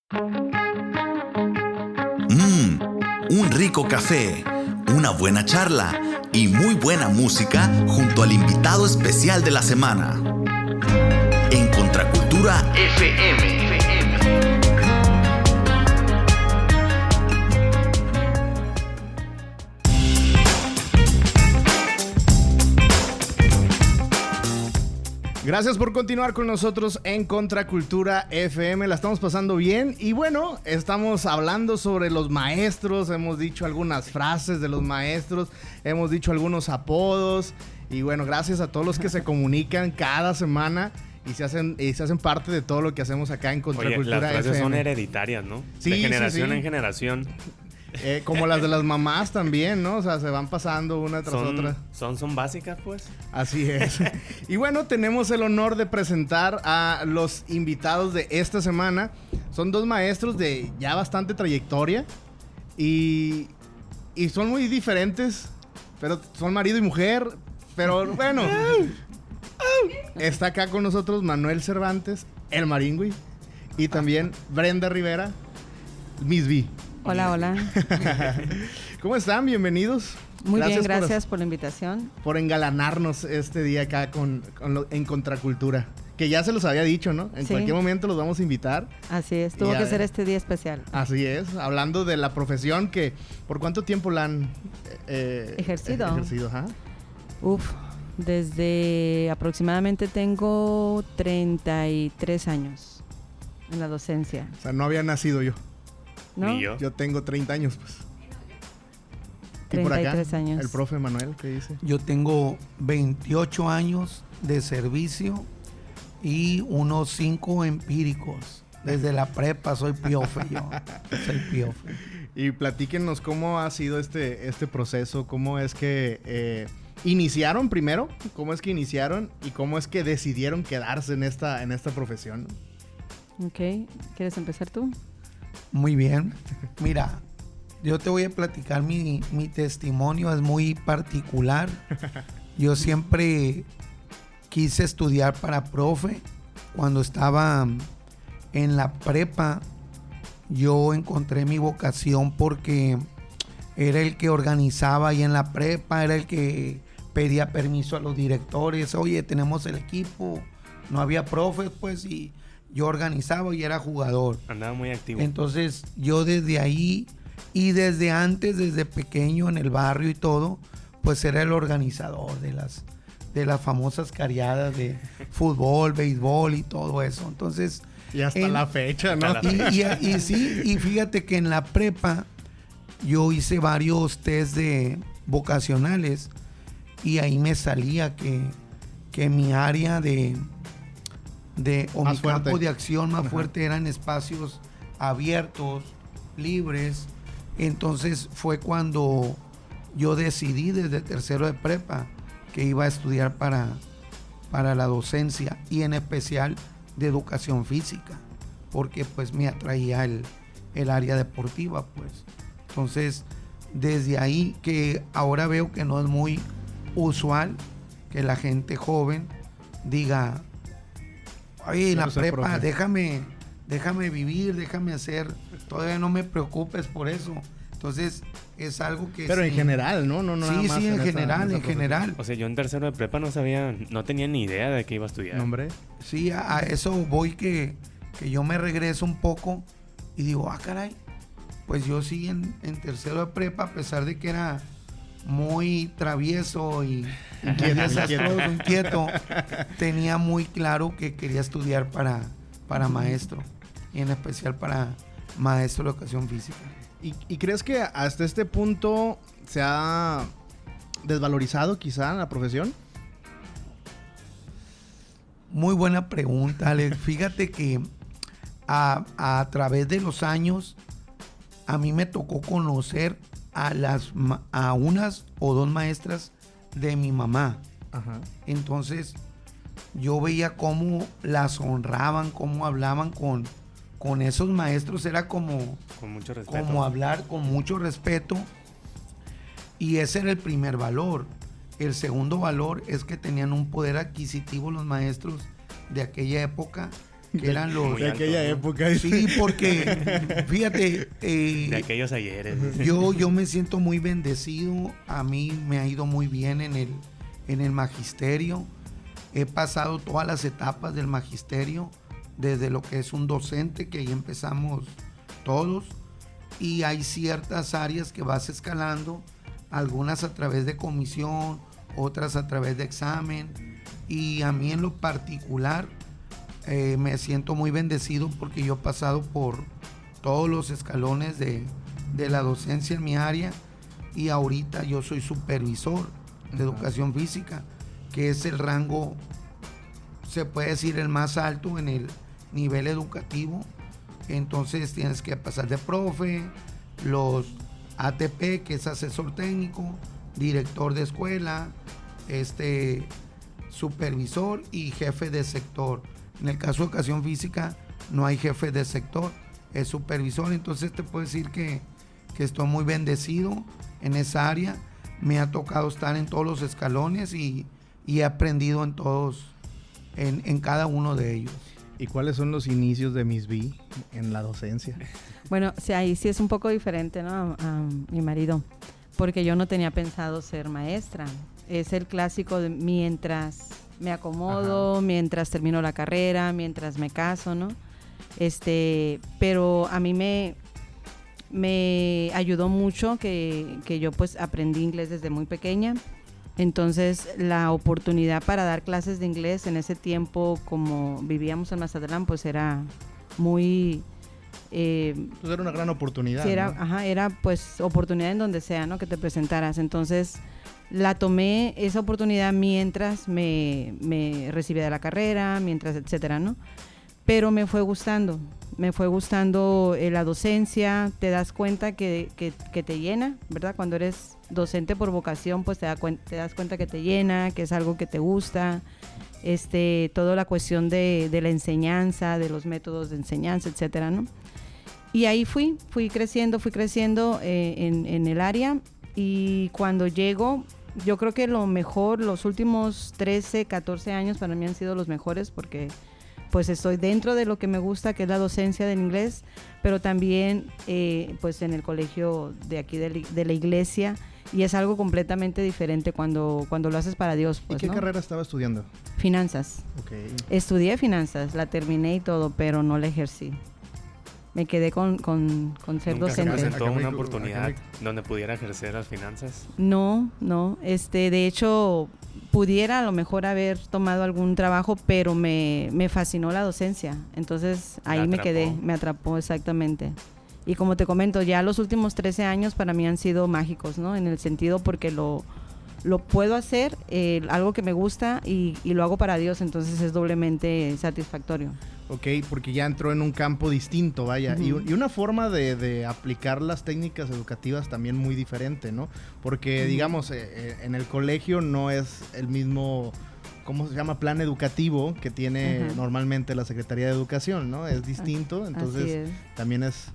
Un rico café, una buena charla y muy buena música junto al invitado especial de la semana. En Contracultura FM. Gracias por continuar con nosotros en Contracultura FM. La estamos pasando bien y bueno, estamos hablando sobre los maestros. Hemos dicho algunas frases de los maestros, hemos dicho algunos apodos y bueno, gracias a todos los que se comunican cada semana y se hacen parte de todo lo que hacemos acá en Contracultura FM. Las frases son hereditarias, ¿no? Sí, de generación sí. en generación. Como las de las mamás también, ¿no? O sea, se van pasando una tras otra. Son básicas, pues. Así es. Y bueno, tenemos el honor de presentar a los invitados de esta semana. Son dos maestros de ya bastante trayectoria y son muy diferentes, pero son marido y mujer. Pero bueno, está acá con nosotros Manuel Cervantes, el Maringüey, y también Brenda Rivera, Miss B. Hola, hola. ¿Cómo están? Bienvenidos. Muy bien, gracias por la invitación. Por engalanarnos este día acá en Contracultura. Que ya se los había dicho, ¿no? En cualquier momento los vamos a invitar. Así es, tuvo que ser este día especial. Así es, hablando de la profesión que... ¿Por cuánto tiempo la han ejercido? Ajá. Desde aproximadamente tengo 33 años en la docencia. O sea, no había nacido yo. ¿No? Ni yo. Yo tengo 30 años, pues. 33 años. El profe Manuel, ¿qué dice? Yo tengo 28 años de servicio y unos 5 empíricos. Desde la prepa soy piofe yo. Soy piofe. Y platíquenos cómo ha sido este proceso, cómo es que iniciaron primero, cómo es que iniciaron y cómo es que decidieron quedarse en esta profesión. Ok, ¿quieres empezar tú? Muy bien. Mira, yo te voy a platicar mi testimonio, es muy particular. Yo siempre quise estudiar para profe. Cuando estaba en la prepa, yo encontré mi vocación porque era el que organizaba ahí en la prepa, era el que pedía permiso a los directores. Oye, tenemos el equipo. No había profes, pues, y yo organizaba y era jugador. Andaba muy activo. Entonces, yo desde ahí y desde antes, desde pequeño en el barrio y todo, pues era el organizador de las famosas cariadas de fútbol, béisbol y todo eso. Entonces... Y hasta la fecha, ¿no? Y sí, y fíjate que en la prepa yo hice varios test de vocacionales y ahí me salía que mi área o mi campo de acción más fuerte eran espacios abiertos, libres. Entonces fue cuando yo decidí desde tercero de prepa que iba a estudiar para la docencia y en especial de educación física, porque pues me atraía el área deportiva, pues. Entonces, desde ahí que ahora veo que no es muy usual que la gente joven diga, oye, la prepa, déjame vivir, déjame hacer, todavía no me preocupes por eso. Entonces, es algo que... Pero sí, en general, ¿no? Sí, en general. O sea, yo en tercero de prepa no tenía ni idea de qué iba a estudiar. No, hombre. Sí, a eso voy que yo me regreso un poco y digo, caray, pues yo sí en tercero de prepa, a pesar de que era muy travieso y inquieto, tenía muy claro que quería estudiar para maestro, y en especial para maestro de educación física. ¿Y crees que hasta este punto se ha desvalorizado quizá la profesión? Muy buena pregunta, Alex. Fíjate que a través de los años a mí me tocó conocer a unas o dos maestras de mi mamá. Ajá. Entonces yo veía cómo las honraban, cómo hablaban con esos maestros. Era como... Con mucho respeto. Como hablar con mucho respeto. Y ese era el primer valor. El segundo valor es que tenían un poder adquisitivo los maestros de aquella época que eran los... De aquella época. Sí, porque, fíjate... de aquellos ayeres. Yo me siento muy bendecido. A mí me ha ido muy bien en el magisterio. He pasado todas las etapas del magisterio, desde lo que es un docente, que ahí empezamos todos, y hay ciertas áreas que vas escalando, algunas a través de comisión, otras a través de examen, y a mí en lo particular me siento muy bendecido porque yo he pasado por todos los escalones de la docencia en mi área, y ahorita yo soy supervisor de educación física, que es el rango, se puede decir, el más alto en el nivel educativo. Entonces tienes que pasar de profe, los ATP, que es asesor técnico, director de escuela, supervisor y jefe de sector. En el caso de educación física no hay jefe de sector, es supervisor. Entonces te puedo decir que estoy muy bendecido en esa área. Me ha tocado estar en todos los escalones y he aprendido en todos, en cada uno de ellos. ¿Y cuáles son los inicios de Miss B en la docencia? Bueno, sí, ahí sí es un poco diferente, ¿no? A mi marido, porque yo no tenía pensado ser maestra. Es el clásico de mientras me acomodo, mientras termino la carrera, mientras me caso, ¿no? Pero a mí me ayudó mucho que yo pues aprendí inglés desde muy pequeña. Entonces la oportunidad para dar clases de inglés en ese tiempo, como vivíamos en Mazatlán, pues era muy... pues era una gran oportunidad, sí, era, ¿no? Era pues oportunidad en donde sea, ¿no? Que te presentaras. Entonces la tomé esa oportunidad mientras me recibía de la carrera, mientras, etcétera, ¿no? Pero me fue gustando la docencia. Te das cuenta que te llena, ¿verdad? Cuando eres docente por vocación, pues te das cuenta que te llena, que es algo que te gusta, toda la cuestión de la enseñanza, de los métodos de enseñanza, etcétera, ¿no? Y ahí fui creciendo en el área, y cuando llego, yo creo que lo mejor, los últimos 13, 14 años para mí han sido los mejores, porque pues estoy dentro de lo que me gusta, que es la docencia del inglés, pero también pues en el colegio de aquí de la iglesia, y es algo completamente diferente cuando lo haces para Dios, pues, ¿Y qué ¿no? carrera estaba estudiando? Finanzas. Okay. Estudié finanzas, la terminé y todo, pero no la ejercí. Me quedé con ser ¿Nunca se docente. presentó Acá me- una oportunidad donde pudiera ejercer las finanzas? No. De hecho, pudiera a lo mejor haber tomado algún trabajo, pero me fascinó la docencia. Entonces ahí me quedé, me atrapó exactamente. Y como te comento, ya los últimos 13 años para mí han sido mágicos, ¿no? En el sentido porque lo puedo hacer, algo que me gusta, y lo hago para Dios, entonces es doblemente satisfactorio. Ok, porque ya entró en un campo distinto, vaya. Uh-huh. Y una forma de aplicar las técnicas educativas también muy diferente, ¿no? Porque, digamos, en el colegio no es el mismo, ¿cómo se llama? Plan educativo que tiene normalmente la Secretaría de Educación, ¿no? Es distinto, entonces también es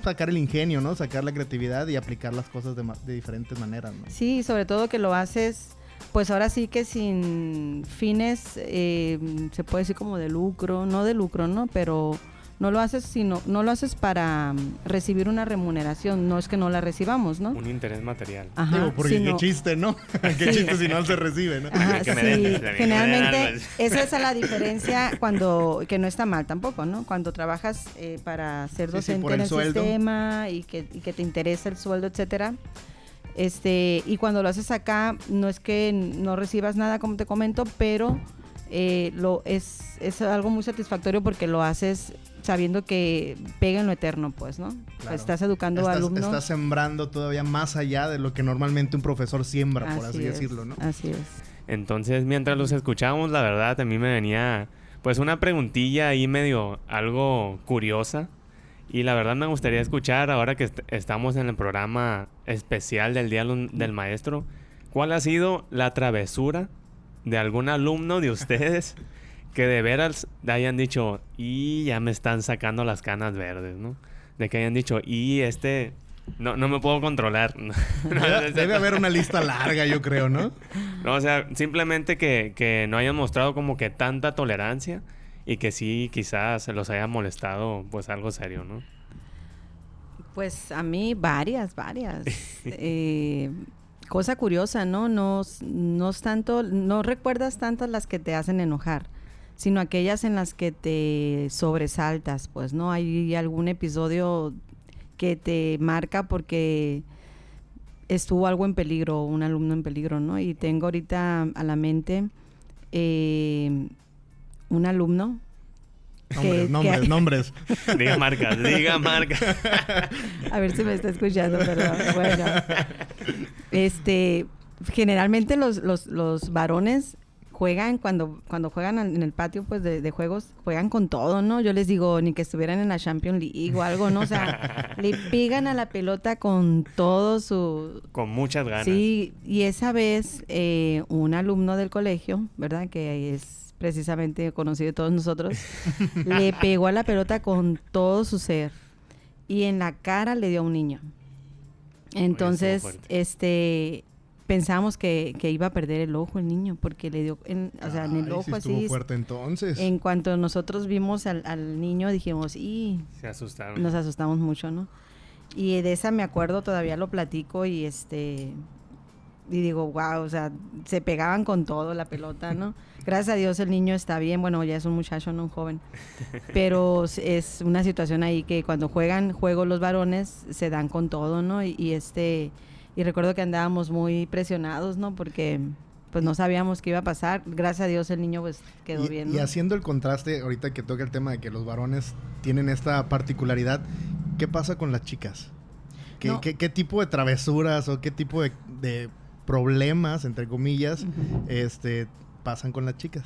sacar el ingenio, ¿no? Sacar la creatividad y aplicar las cosas de diferentes maneras, ¿no? Sí, sobre todo que lo haces, pues ahora sí que sin fines, se puede decir como de lucro, ¿no? Pero no lo haces para recibir una remuneración, no es que no la recibamos, ¿no? Un interés material. Ajá, Digo, porque sino- qué chiste, ¿no? Qué chiste si no se recibe, ¿no? Ajá, Que me sí, den, que me generalmente den algo. esa es la diferencia que no está mal tampoco, ¿no? Cuando trabajas para ser Sí, docente por en el el sueldo. sistema y que te interesa el sueldo, etcétera. Y cuando lo haces acá, no es que no recibas nada, como te comento, pero es algo muy satisfactorio porque lo haces sabiendo que pega en lo eterno, pues, ¿no? Claro. Estás educando a alumnos. Estás sembrando todavía más allá de lo que normalmente un profesor siembra, por así es, decirlo, ¿no? Así es. Entonces, mientras los escuchábamos, la verdad, a mí me venía pues una preguntilla ahí medio algo curiosa. Y la verdad me gustaría escuchar, ahora que estamos en el programa especial del Día del Maestro, ¿cuál ha sido la travesura de algún alumno de ustedes que de veras hayan dicho, y ya me están sacando las canas verdes, ¿no? De que hayan dicho, y no me puedo controlar. Debe haber una lista larga, yo creo, ¿no? No, o sea, simplemente que no hayan mostrado como que tanta tolerancia y que sí quizás se los haya molestado pues algo serio, ¿no? Pues a mí varias. Cosa curiosa, ¿no? No es tanto, no recuerdas tantas las que te hacen enojar, sino aquellas en las que te sobresaltas, pues, ¿no? Hay algún episodio que te marca porque estuvo algo en peligro, un alumno en peligro, ¿no? Y tengo ahorita a la mente un alumno. Nombres. Diga marcas. A ver si me está escuchando, perdón. Bueno, generalmente los varones juegan cuando juegan en el patio pues de juegos, juegan con todo, ¿no? Yo les digo, ni que estuvieran en la Champions League o algo, ¿no? O sea, le pegan a la pelota con todo su... Con muchas ganas. Sí, y esa vez un alumno del colegio, ¿verdad? Que es precisamente conocido de todos nosotros, le pegó a la pelota con todo su ser y en la cara le dio a un niño. Entonces, pensábamos que iba a perder el ojo el niño porque le dio, en el ojo, sí, así. Fuerte entonces. En cuanto nosotros vimos al niño, dijimos, se asustaron. Nos asustamos mucho, ¿no? Y de esa me acuerdo, todavía lo platico y y digo, wow, o sea, se pegaban con todo la pelota, ¿no? Gracias a Dios el niño está bien, bueno, ya es un muchacho, no un joven, pero es una situación ahí que cuando juegan juegos los varones se dan con todo, ¿no? Y recuerdo que andábamos muy presionados, ¿no? Porque pues no sabíamos qué iba a pasar. Gracias a Dios el niño pues quedó bien, ¿no? Y haciendo el contraste, ahorita que toca el tema de que los varones tienen esta particularidad, ¿qué pasa con las chicas? ¿Qué tipo de travesuras o qué tipo de problemas, entre comillas, Uh-huh. Pasan con las chicas?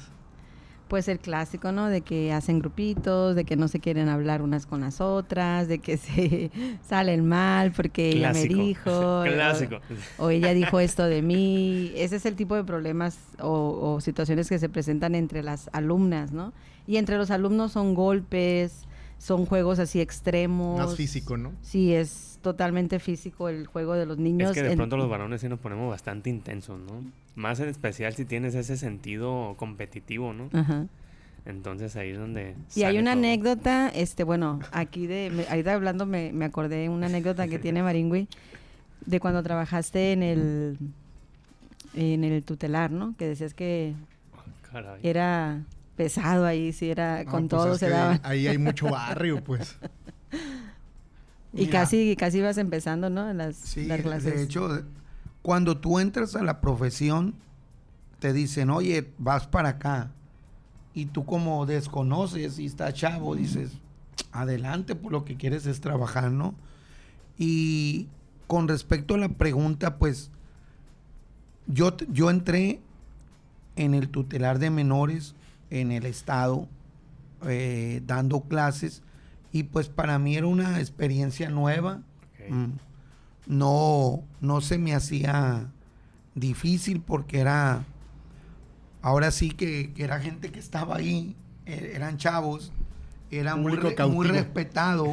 Pues el clásico, ¿no? De que hacen grupitos, de que no se quieren hablar unas con las otras, de que se salen mal porque Clásico. ella me dijo. Clásico. O ella dijo esto de mí. Ese es el tipo de problemas o situaciones que se presentan entre las alumnas, ¿no? Y entre los alumnos son golpes, son juegos así extremos. Más físico, ¿no? Sí, es totalmente físico el juego de los niños. Es que de pronto los varones sí nos ponemos bastante intensos, ¿no? Más en especial si tienes ese sentido competitivo, ¿no? Ajá. Entonces ahí es donde Y hay una todo. anécdota, bueno, aquí ahorita hablando me acordé de una anécdota que tiene Maringüey de cuando trabajaste en el tutelar, ¿no? Que decías que Caray. era pesado ahí, sí, era con pues todo es se que daba. ahí hay mucho barrio, pues. Y Mira, casi ibas empezando, ¿no? En las clases. De hecho, cuando tú entras a la profesión, te dicen, oye, vas para acá. Y tú como desconoces y estás chavo, dices, adelante, por lo que quieres es trabajar, ¿no? Y con respecto a la pregunta, pues, yo entré en el tutelar de menores en el estado, dando clases, y pues para mí era una experiencia nueva. Okay. No se me hacía difícil porque ahora sí que era gente que estaba ahí, eran chavos, era muy respetado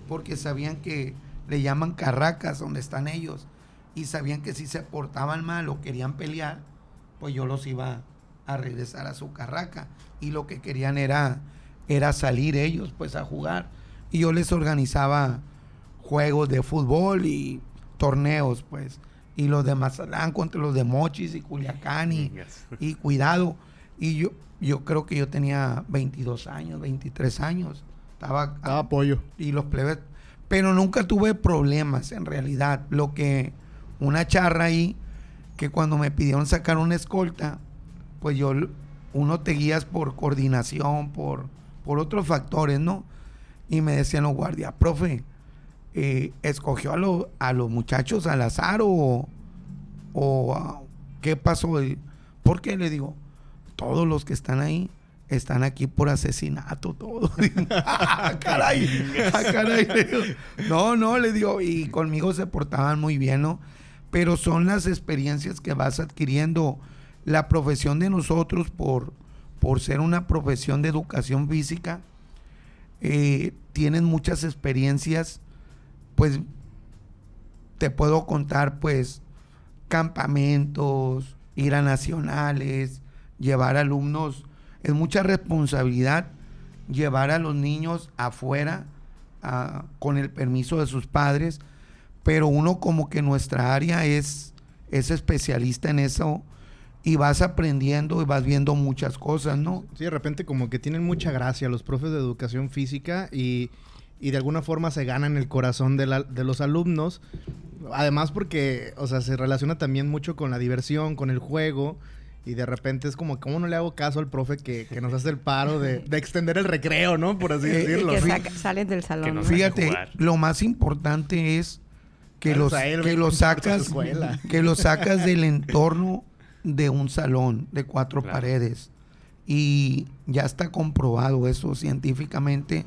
porque sabían que le llaman carracas donde están ellos, y sabían que si se portaban mal o querían pelear, pues yo los iba a regresar a su carraca, y lo que querían era salir ellos pues a jugar, y yo les organizaba juegos de fútbol y torneos pues, y los de Mazatlán contra los de Mochis y Culiacán y cuidado, y yo creo que yo tenía 22 años, 23 años, estaba pollo, y los plebes, pero nunca tuve problemas en realidad. Lo que una charra ahí, que cuando me pidieron sacar una escolta, pues uno te guías por coordinación, por otros factores, ¿no? Y me decían los guardias, profe, ¿escogió a los muchachos al azar o qué pasó? ¿Por qué? Le digo, todos los que están ahí están aquí por asesinato, todos. Caray. Le digo, no, le digo, y conmigo se portaban muy bien, ¿no? Pero son las experiencias que vas adquiriendo. La profesión de nosotros, por ser una profesión de educación física, tienen muchas experiencias, pues te puedo contar pues campamentos, ir a nacionales, llevar alumnos. es mucha responsabilidad llevar a los niños afuera con el permiso de sus padres, pero uno como que nuestra área es especialista en eso y vas aprendiendo y vas viendo muchas cosas, ¿no? Sí, de repente como que tienen mucha gracia los profes de educación física y de alguna forma se ganan el corazón de los alumnos. Además porque, o sea, se relaciona también mucho con la diversión, con el juego. Y de repente es como, ¿cómo no le hago caso al profe que nos hace el paro de extender el recreo, ¿no? Por así decirlo. Que salen del salón. ¿no? Fíjate, lo más importante es que lo sacas del entorno de un salón de 4 paredes. Y ya está comprobado eso científicamente.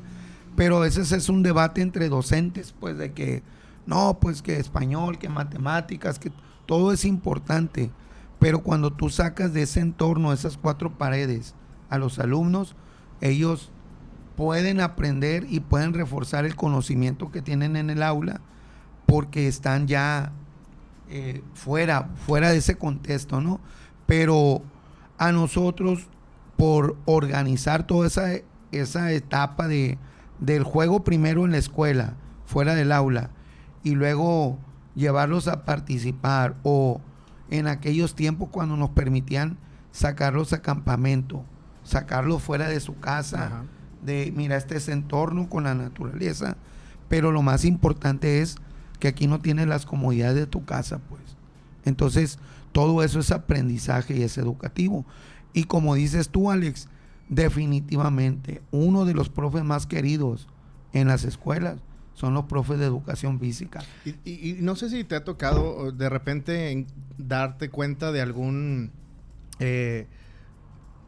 Pero a veces es un debate entre docentes, pues de que no, pues que español, que matemáticas, que todo es importante. Pero cuando tú sacas de ese entorno, esas 4 paredes, a los alumnos, ellos pueden aprender y pueden reforzar el conocimiento que tienen en el aula porque están ya fuera de ese contexto, ¿no? Pero a nosotros, por organizar toda esa etapa del juego primero en la escuela, fuera del aula, y luego llevarlos a participar, o en aquellos tiempos cuando nos permitían sacarlos a campamento, sacarlos fuera de su casa, Ajá. de mira este entorno con la naturaleza, pero lo más importante es que aquí no tienes las comodidades de tu casa, pues. Entonces, todo eso es aprendizaje y es educativo. Y como dices tú, Alex, definitivamente uno de los profes más queridos en las escuelas son los profes de educación física. Y no sé si te ha tocado de repente darte cuenta de algún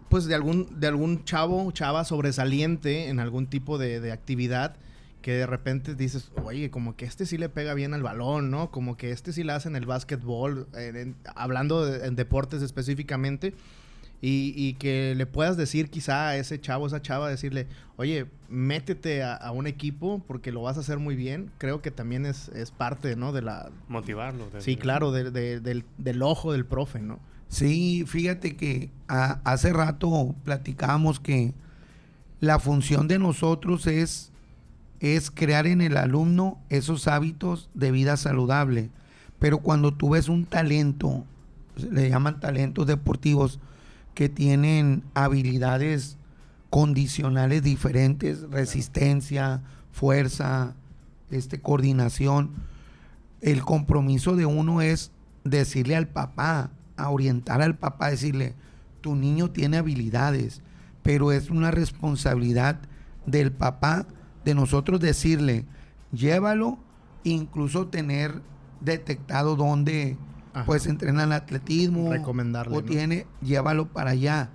pues de algún chavo o chava sobresaliente en algún tipo de actividad, que de repente dices, oye, como que este sí le pega bien al balón, ¿no? Como que este sí la hace en el básquetbol, hablando en deportes específicamente. Y que le puedas decir quizá a ese chavo, esa chava, decirle, oye, métete a un equipo porque lo vas a hacer muy bien. Creo que también es parte, ¿no? De la... Motivarlo. Sí, claro, del ojo del profe, ¿no? Sí, fíjate que hace rato platicábamos que la función de nosotros es crear en el alumno esos hábitos de vida saludable. Pero cuando tú ves un talento, le llaman talentos deportivos, que tienen habilidades condicionales diferentes, resistencia, fuerza, coordinación. El compromiso de uno es decirle al papá, a orientar al papá, decirle, tu niño tiene habilidades, pero es una responsabilidad del papá, de nosotros decirle, llévalo, incluso tener detectado dónde... Ajá. Pues entrenan atletismo, recomendarle, o tiene, llévalo para allá.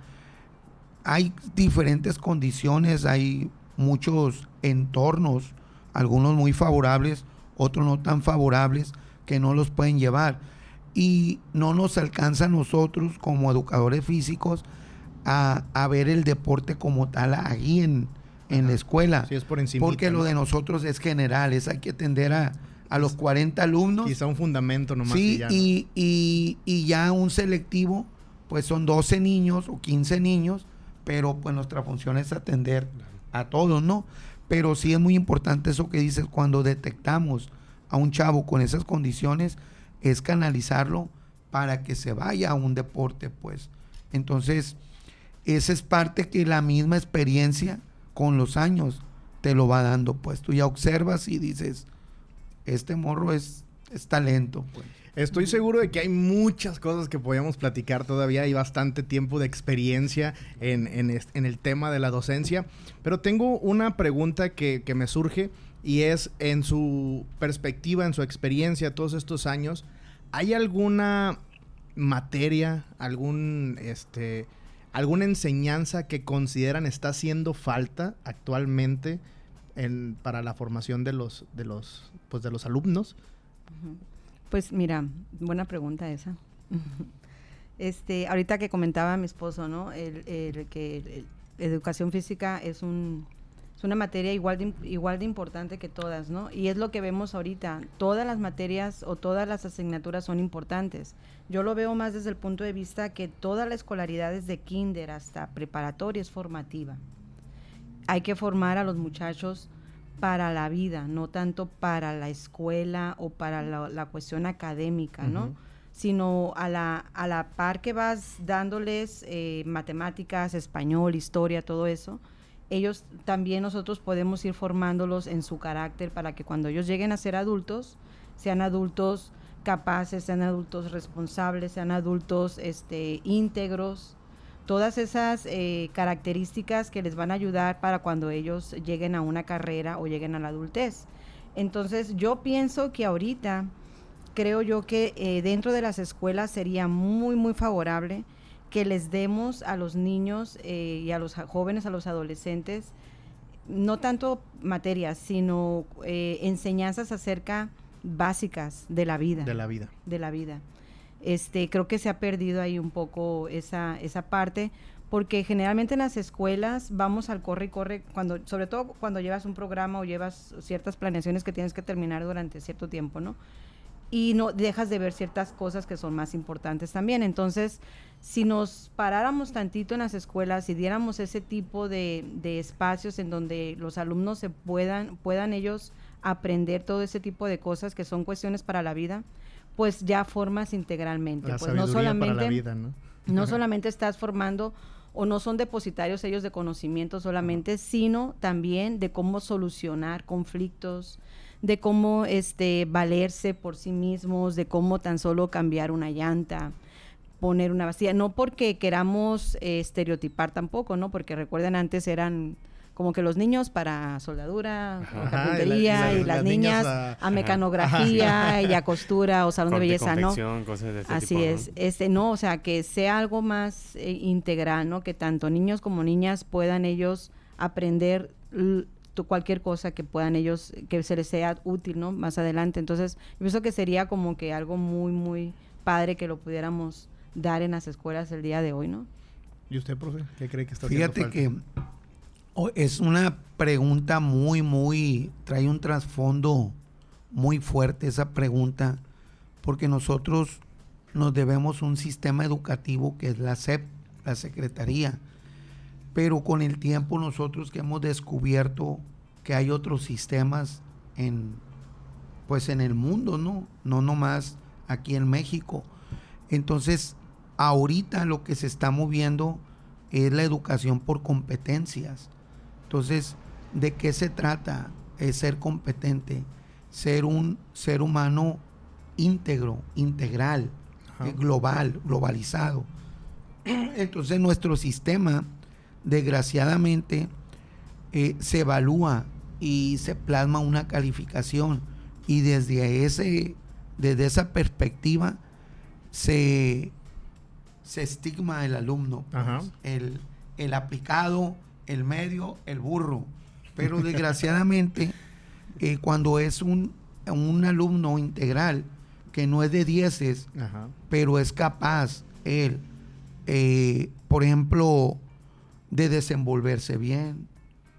Hay diferentes condiciones, hay muchos entornos, algunos muy favorables, otros no tan favorables, que no los pueden llevar. Y no nos alcanza a nosotros como educadores físicos a ver el deporte como tal ahí en la escuela. Sí, es por encimita, porque ¿no? Lo de nosotros es general, hay que atender a los 40 alumnos. Quizá un fundamento nomás. Sí, y ya, ¿no? y ya un selectivo, pues son 12 niños o 15 niños, pero pues nuestra función es atender a todos, ¿no? Pero sí es muy importante eso que dices, cuando detectamos a un chavo con esas condiciones, es canalizarlo para que se vaya a un deporte, pues. Entonces, esa es parte que la misma experiencia con los años te lo va dando, pues. Tú ya observas y dices... este morro es talento, pues. Estoy seguro de que hay muchas cosas que podríamos platicar todavía. Hay bastante tiempo de experiencia en el tema de la docencia. Pero tengo una pregunta que me surge y es, en su perspectiva, en su experiencia, todos estos años, ¿hay alguna materia, alguna enseñanza que consideran está haciendo falta actualmente para la formación de los alumnos? Pues mira, buena pregunta esa. Ahorita que comentaba mi esposo, ¿no? Que educación física es un Es una materia igual de importante que todas, ¿no? Y es lo que vemos ahorita. Todas las materias o todas las asignaturas son importantes. Yo lo veo más desde el punto de vista que toda la escolaridad desde kinder hasta preparatoria es formativa. Hay que formar a los muchachos para la vida, no tanto para la escuela o para la cuestión académica, ¿no? Sino a la par que vas dándoles matemáticas, español, historia, todo eso, ellos también nosotros podemos ir formándolos en su carácter para que cuando ellos lleguen a ser adultos, sean adultos capaces, sean adultos responsables, sean adultos íntegros, todas esas características que les van a ayudar para cuando ellos lleguen a una carrera o lleguen a la adultez. Entonces yo pienso que ahorita, creo yo que dentro de las escuelas sería muy, muy favorable que les demos a los niños y a los jóvenes, a los adolescentes, no tanto materias, sino enseñanzas acerca básicas de la vida. De la vida. De la vida. Creo que se ha perdido ahí un poco esa parte, porque generalmente en las escuelas vamos al corre y corre, sobre todo cuando llevas un programa o llevas ciertas planeaciones que tienes que terminar durante cierto tiempo, ¿no? Y no dejas de ver ciertas cosas que son más importantes también. Entonces, si nos paráramos tantito en las escuelas y diéramos ese tipo de espacios en donde los alumnos puedan ellos aprender todo ese tipo de cosas que son cuestiones para la vida, pues ya formas integralmente. La pues no sabiduría solamente para la vida, ¿no? No solamente estás formando o no son depositarios ellos de conocimiento solamente, sino también de cómo solucionar conflictos, de cómo valerse por sí mismos, de cómo tan solo cambiar una llanta, poner una vacía, no porque queramos estereotipar tampoco, ¿no? Porque recuerden, antes eran como que los niños para soldadura, o carpintería, y las niñas a mecanografía y a costura o salón de belleza, ¿no? Cosas de este Así tipo, es, ¿no? no, o sea, que sea algo más integral, ¿no? Que tanto niños como niñas puedan ellos aprender cualquier cosa que puedan ellos, que se les sea útil, ¿no? Más adelante. Entonces, yo pienso que sería como que algo muy, muy padre que lo pudiéramos dar en las escuelas el día de hoy, ¿no? ¿Y usted, profe? ¿Qué cree que está haciendo falta? Fíjate que es una pregunta trae un trasfondo muy fuerte esa pregunta, porque nosotros nos debemos un sistema educativo que es la SEP, la Secretaría, pero con el tiempo nosotros que hemos descubierto que hay otros sistemas en el mundo, ¿no? No nomás aquí en México. Entonces, ahorita lo que se está moviendo es la educación por competencias. Entonces, ¿de qué se trata? Es ser competente, ser un ser humano íntegro, integral, globalizado. Entonces, nuestro sistema, desgraciadamente, se evalúa y se plasma una calificación, y desde esa perspectiva se estigma el alumno, pues, el aplicado, el medio, el burro. Pero desgraciadamente, cuando es un alumno integral, que no es de dieces, pero es capaz él, por ejemplo, de desenvolverse bien,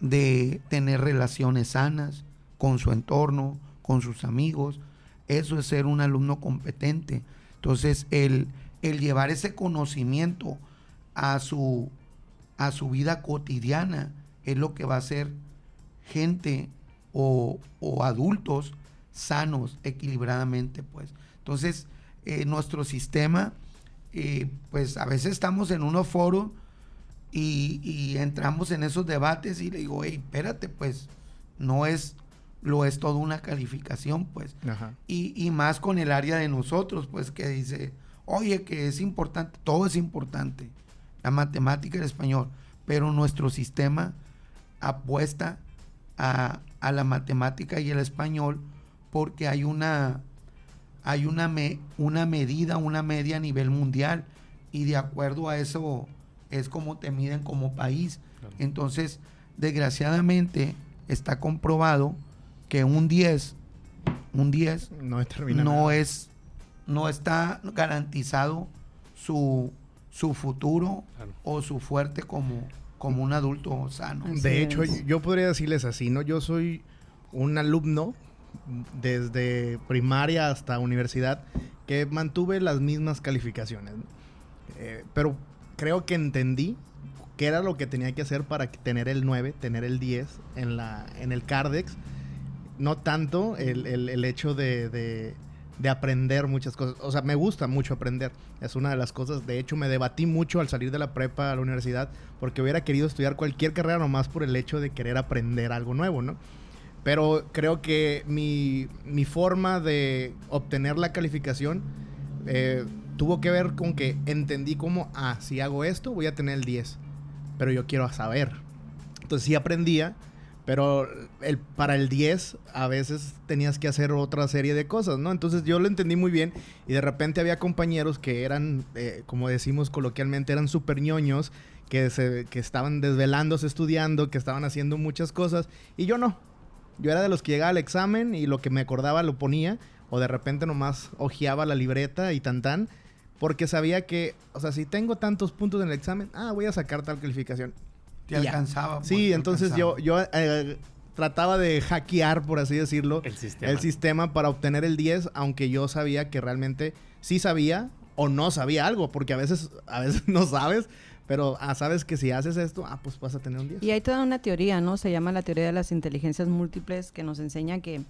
de tener relaciones sanas con su entorno, con sus amigos, eso es ser un alumno competente. Entonces, el llevar ese conocimiento a su vida cotidiana es lo que va a hacer gente o adultos sanos, equilibradamente, pues. Entonces, nuestro sistema, pues a veces estamos en unos foros y entramos en esos debates y le digo, hey, espérate, pues, lo es toda una calificación, pues. Y más con el área de nosotros, pues, que dice, oye, que es importante, todo es importante, la matemática y el español, pero nuestro sistema apuesta a la matemática y el español porque hay una medida, una media a nivel mundial, y de acuerdo a eso es como te miden como país. Entonces, desgraciadamente, está comprobado que un 10 no está garantizado su futuro, o su fuerte como un adulto sano. Así De hecho, es. yo podría decirles así, ¿no? Yo soy un alumno desde primaria hasta universidad que mantuve las mismas calificaciones, ¿no? Pero creo que entendí qué era lo que tenía que hacer para tener el 9, tener el 10 en el Cardex. No tanto el hecho de aprender muchas cosas. O sea, me gusta mucho aprender. Es una de las cosas. De hecho, me debatí mucho al salir de la prepa a la universidad porque hubiera querido estudiar cualquier carrera nomás por el hecho de querer aprender algo nuevo, ¿no? Pero creo que mi forma de obtener la calificación tuvo que ver con que entendí cómo, si hago esto, voy a tener el 10. Pero yo quiero saber. Entonces sí aprendía, pero para el 10 a veces tenías que hacer otra serie de cosas, ¿no? Entonces yo lo entendí muy bien y de repente había compañeros que eran, como decimos coloquialmente, eran súper ñoños, que estaban desvelándose estudiando, que estaban haciendo muchas cosas y yo no. Yo era de los que llegaba al examen y lo que me acordaba lo ponía, o de repente nomás hojeaba la libreta y tan, porque sabía que, o sea, si tengo tantos puntos en el examen, voy a sacar tal calificación. Te Y ya. alcanzaba. pues, Sí, te entonces alcanzaba. yo trataba de hackear, por así decirlo, El sistema. para obtener el 10, aunque yo sabía que realmente sí sabía o no sabía algo, porque a veces no sabes, pero sabes que si haces esto, pues vas a tener un 10. Y hay toda una teoría, ¿no? Se llama la teoría de las inteligencias múltiples, que nos enseña que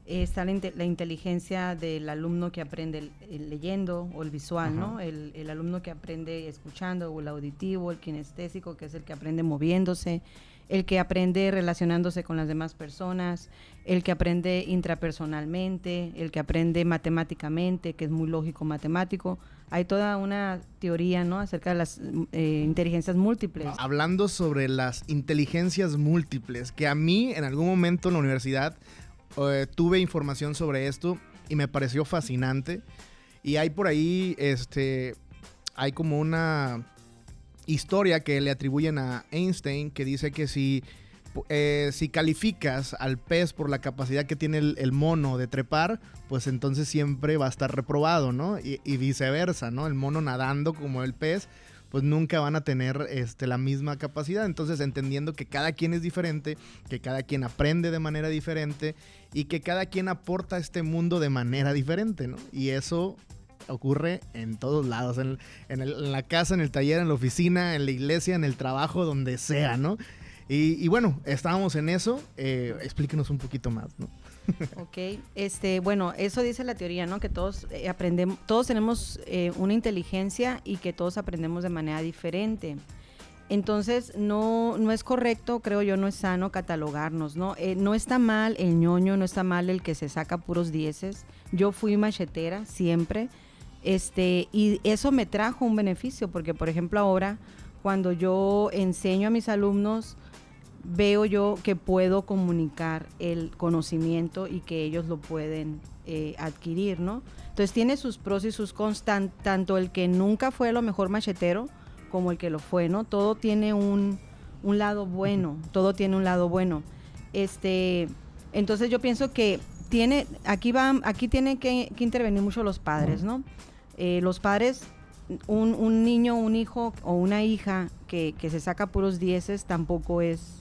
está la inteligencia del alumno que aprende leyendo o el visual, ¿no? El alumno que aprende escuchando, o el auditivo, el kinestésico, que es el que aprende moviéndose, el que aprende relacionándose con las demás personas, el que aprende intrapersonalmente, el que aprende matemáticamente, que es muy lógico matemático. Hay toda una teoría, ¿no?, acerca de las inteligencias múltiples. Hablando sobre las inteligencias múltiples, que a mí en algún momento en la universidad tuve información sobre esto y me pareció fascinante. Y hay por ahí, hay como una historia que le atribuyen a Einstein que dice que si calificas al pez por la capacidad que tiene el mono de trepar, pues entonces siempre va a estar reprobado, ¿no? Y viceversa, ¿no? El mono nadando como el pez, pues nunca van a tener la misma capacidad. Entonces, entendiendo que cada quien es diferente, que cada quien aprende de manera diferente y que cada quien aporta a este mundo de manera diferente, ¿no? Y eso ocurre en todos lados, en la casa, en el taller, en la oficina, en la iglesia, en el trabajo, donde sea, ¿no? Y bueno, estábamos en eso. Explíquenos un poquito más, ¿no? Ok, bueno, eso dice la teoría, ¿no? Que todos aprendemos, todos tenemos una inteligencia y que todos aprendemos de manera diferente. Entonces, no es correcto, creo yo, no es sano catalogarnos, ¿no? No está mal el ñoño, no está mal el que se saca puros dieces. Yo fui machetera siempre, y eso me trajo un beneficio, porque, por ejemplo, ahora, cuando yo enseño a mis alumnos, veo yo que puedo comunicar el conocimiento y que ellos lo pueden adquirir, ¿no? Entonces tiene sus pros y sus cons, tanto el que nunca fue lo mejor machetero como el que lo fue, ¿no? Todo tiene un lado bueno, todo tiene un lado bueno. Entonces yo pienso que aquí tienen que intervenir mucho los padres, ¿no? Los padres, un niño, un hijo o una hija que se saca puros dieces tampoco es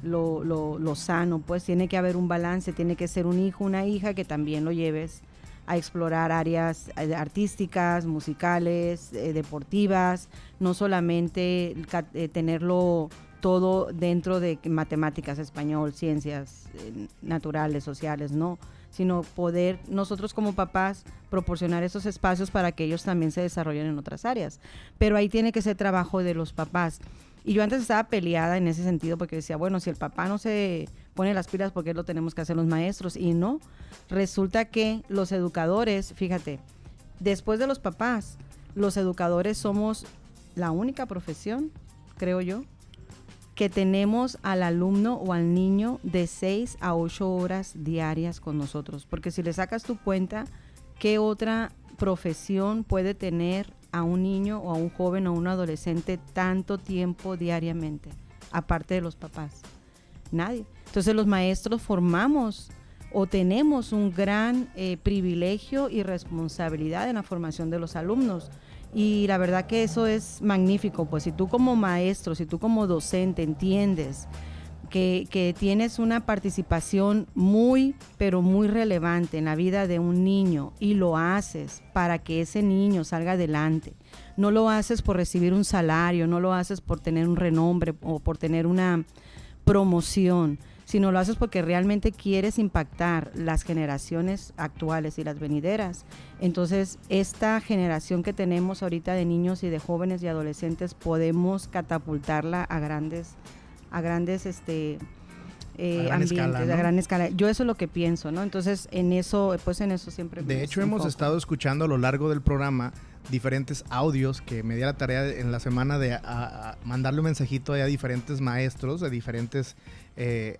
lo sano, pues tiene que haber un balance, tiene que ser un hijo, una hija que también lo lleves a explorar áreas artísticas, musicales, deportivas, no solamente tenerlo todo dentro de matemáticas, español, ciencias naturales, sociales, no, sino poder nosotros como papás proporcionar esos espacios para que ellos también se desarrollen en otras áreas. Pero ahí tiene que ser trabajo de los papás. Y yo antes estaba peleada en ese sentido porque decía, bueno, si el papá no se pone las pilas, ¿por qué lo tenemos que hacer los maestros? Y no, resulta que los educadores, fíjate, después de los papás, los educadores somos la única profesión, creo yo, que tenemos al alumno o al niño de 6 a 8 horas diarias con nosotros. Porque si le sacas tu cuenta, ¿qué otra profesión puede tener a un niño o a un joven o a un adolescente tanto tiempo diariamente, aparte de los papás? Nadie. Entonces los maestros formamos o tenemos un gran privilegio y responsabilidad en la formación de los alumnos. Y la verdad que eso es magnífico, pues si tú como maestro, si tú como docente entiendes que tienes una participación muy, pero muy relevante en la vida de un niño y lo haces para que ese niño salga adelante. No lo haces por recibir un salario, no lo haces por tener un renombre o por tener una promoción, sino lo haces porque realmente quieres impactar las generaciones actuales y las venideras. Entonces, esta generación que tenemos ahorita de niños y de jóvenes y adolescentes podemos catapultarla a grandes ambientes, escala, ¿no? a gran escala. Yo eso es lo que pienso, ¿no? Entonces, en eso siempre De hecho, hemos estado escuchando a lo largo del programa diferentes audios que me di a la tarea en la semana de a mandarle un mensajito a diferentes maestros de diferentes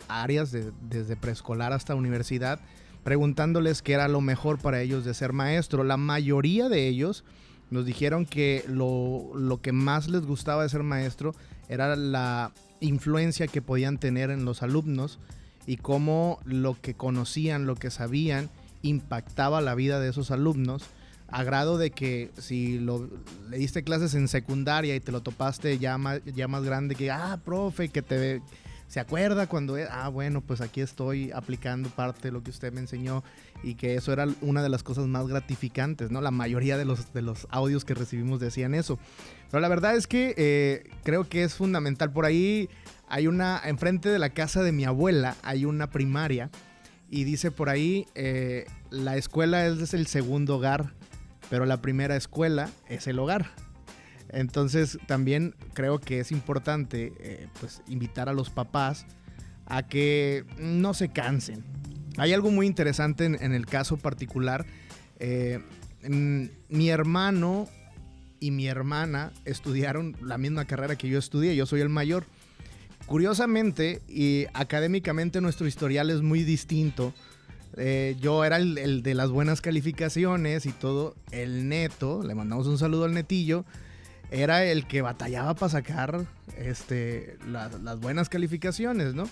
áreas, desde preescolar hasta universidad, preguntándoles qué era lo mejor para ellos de ser maestro. La mayoría de ellos nos dijeron que lo que más les gustaba de ser maestro era la influencia que podían tener en los alumnos y cómo lo que conocían, lo que sabían, impactaba la vida de esos alumnos, a grado de que si le diste clases en secundaria y te lo topaste ya más grande, que, profe, que se acuerda cuando bueno, pues aquí estoy aplicando parte de lo que usted me enseñó, y que eso era una de las cosas más gratificantes, ¿no? La mayoría de los audios que recibimos decían eso. Pero la verdad es que creo que es fundamental. Por ahí hay enfrente de la casa de mi abuela, hay una primaria, y dice por ahí, la escuela es el segundo hogar, pero la primera escuela es el hogar. Entonces también creo que es importante pues invitar a los papás a que no se cansen. Hay algo muy interesante en el caso particular. Mi hermano y mi hermana estudiaron la misma carrera que yo estudié. Yo soy el mayor. Curiosamente y académicamente nuestro historial es muy distinto. Yo era el de las buenas calificaciones y todo. El Neto, le mandamos un saludo al Netillo, era el que batallaba para sacar las buenas calificaciones, ¿no?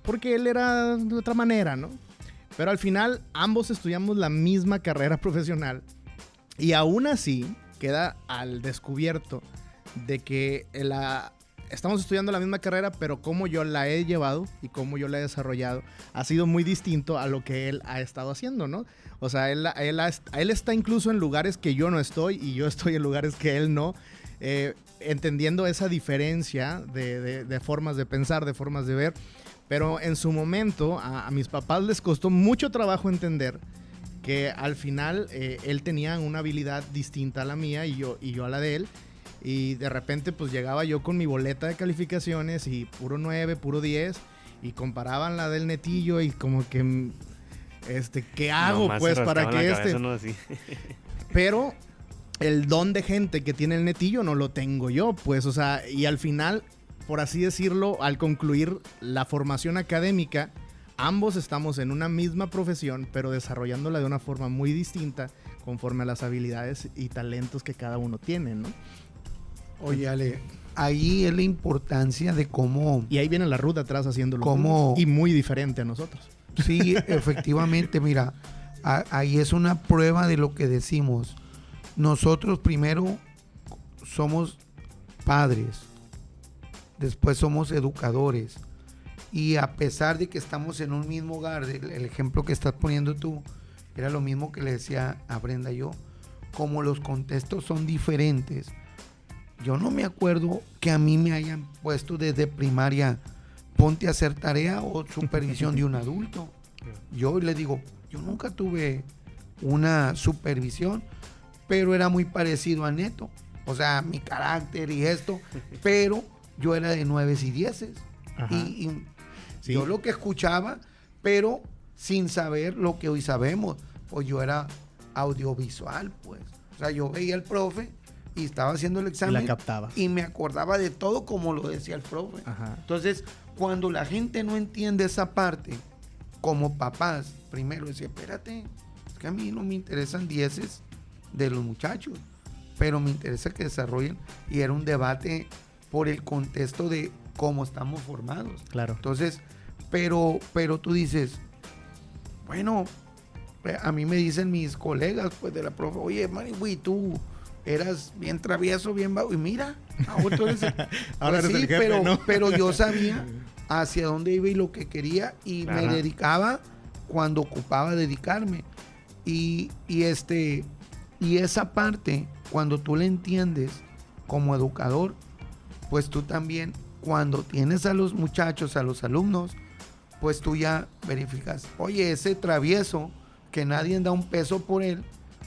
Porque él era de otra manera, ¿no? Pero al final ambos estudiamos la misma carrera profesional, y aún así queda al descubierto de que estamos estudiando la misma carrera, pero cómo yo la he llevado y cómo yo la he desarrollado ha sido muy distinto a lo que él ha estado haciendo, ¿no? O sea, él está incluso en lugares que yo no estoy, y yo estoy en lugares que él no, entendiendo esa diferencia de formas de pensar, de formas de ver. Pero en su momento a mis papás les costó mucho trabajo entender que al final él tenía una habilidad distinta a la mía y yo a la de él. Y de repente pues llegaba yo con mi boleta de calificaciones y puro 9, puro 10, y comparaban la del Netillo y como que, ¿qué hago pues para que no, así. Pero el don de gente que tiene el Netillo no lo tengo yo, pues, o sea, y al final, por así decirlo, al concluir la formación académica, ambos estamos en una misma profesión, pero desarrollándola de una forma muy distinta conforme a las habilidades y talentos que cada uno tiene, ¿no? Oye, Ale, ahí es la importancia de cómo... Y ahí viene la ruta atrás haciéndolo. Y muy diferente a nosotros. Sí, efectivamente, mira, ahí es una prueba de lo que decimos. Nosotros primero somos padres, después somos educadores, y a pesar de que estamos en un mismo hogar, el ejemplo que estás poniendo tú, era lo mismo que le decía a Brenda yo, como los contextos son diferentes. Yo no me acuerdo que a mí me hayan puesto desde primaria, ponte a hacer tarea o supervisión de un adulto. Yo le digo, yo nunca tuve una supervisión, pero era muy parecido a Neto. O sea, mi carácter y esto, pero yo era de 9 y 10. Y sí, yo lo que escuchaba, pero sin saber lo que hoy sabemos, pues yo era audiovisual, pues. O sea, yo veía al profe y estaba haciendo el examen. Y la captaba. Y me acordaba de todo como lo decía el profe. Ajá. Entonces, cuando la gente no entiende esa parte, como papás, primero decía, espérate, es que a mí no me interesan 10 de los muchachos, pero me interesa que desarrollen, y era un debate por el contexto de cómo estamos formados. Claro. Entonces, pero tú dices, bueno, a mí me dicen mis colegas pues de la profe, oye, Manigüey, tú eras bien travieso, bien vago, y mira, ahora tú eres Ahora pues eres sí, el jefe, ¿no? pero yo sabía hacia dónde iba y lo que quería, y Claro. me dedicaba cuando ocupaba dedicarme. Y esa parte, cuando tú la entiendes como educador, pues tú también, cuando tienes a los muchachos, a los alumnos, pues tú ya verificas, oye, ese travieso, que nadie da un peso por él,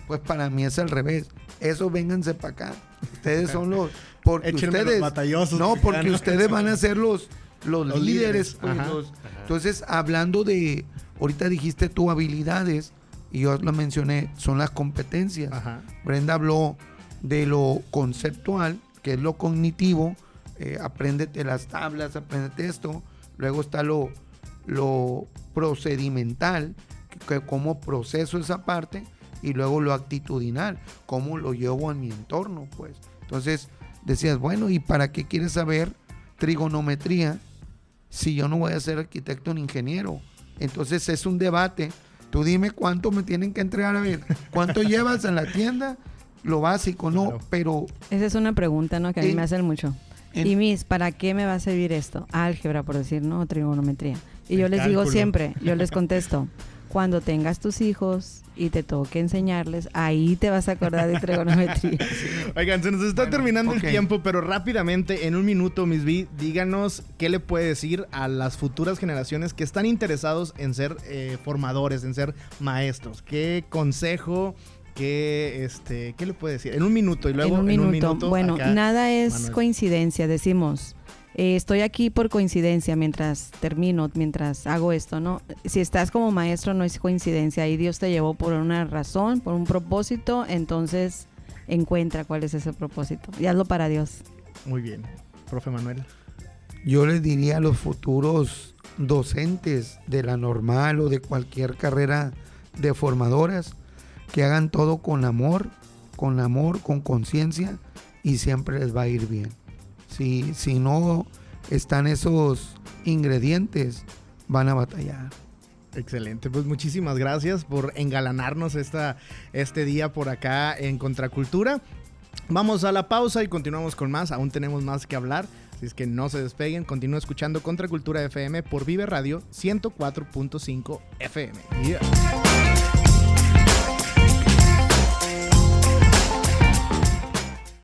pues para mí es al revés. Eso, vénganse para acá. Ustedes son los... Porque Échenme los ustedes... batallosos. No, porque ustedes van a ser los Los líderes. Pues, ajá. entonces, hablando de... Ahorita dijiste tú habilidades, y yo lo mencioné, son las competencias. Ajá. Brenda habló de lo conceptual, que es lo cognitivo. Apréndete las tablas, apréndete esto. Luego está lo procedimental, que cómo proceso esa parte, y luego lo actitudinal, cómo lo llevo en mi entorno, pues. Entonces decías, bueno, ¿y para qué quieres saber trigonometría si yo no voy a ser arquitecto ni ingeniero? Entonces es un debate. Tú dime cuánto me tienen que entregar, a ver, ¿cuánto llevas en la tienda? Lo básico, no, Claro. pero Esa es una pregunta, ¿no? Que a mí En- me hacen mucho. en- Y Miss, ¿para qué me va a servir esto? Álgebra, por decir, ¿no? O trigonometría. Y yo El les digo cálculo. siempre, yo les contesto, cuando tengas tus hijos y te toque enseñarles, ahí te vas a acordar de trigonometría. Oigan, se nos está Bueno, terminando ok. el tiempo, pero rápidamente, en un minuto, Miss B, díganos qué le puede decir a las futuras generaciones que están interesados en ser formadores, en ser maestros. ¿Qué consejo, qué le puede decir? En un minuto y luego en un minuto. Bueno, acá, nada es Manuel. coincidencia, decimos. Estoy aquí por coincidencia mientras termino, mientras hago esto, ¿no? Si estás como maestro no es coincidencia, ahí Dios te llevó por una razón, por un propósito, entonces encuentra cuál es ese propósito y hazlo para Dios. Muy bien, profe Manuel. yo les diría a los futuros docentes de la normal o de cualquier carrera de formadoras que hagan todo con amor, con conciencia, y siempre les va a ir bien. Si no están esos ingredientes, van a batallar. Excelente, pues muchísimas gracias por engalanarnos este día por acá en Contracultura. Vamos a la pausa y continuamos con más, aún tenemos más que hablar, así es que no se despeguen, continúen escuchando Contracultura FM por Vive Radio 104.5 FM. Yeah.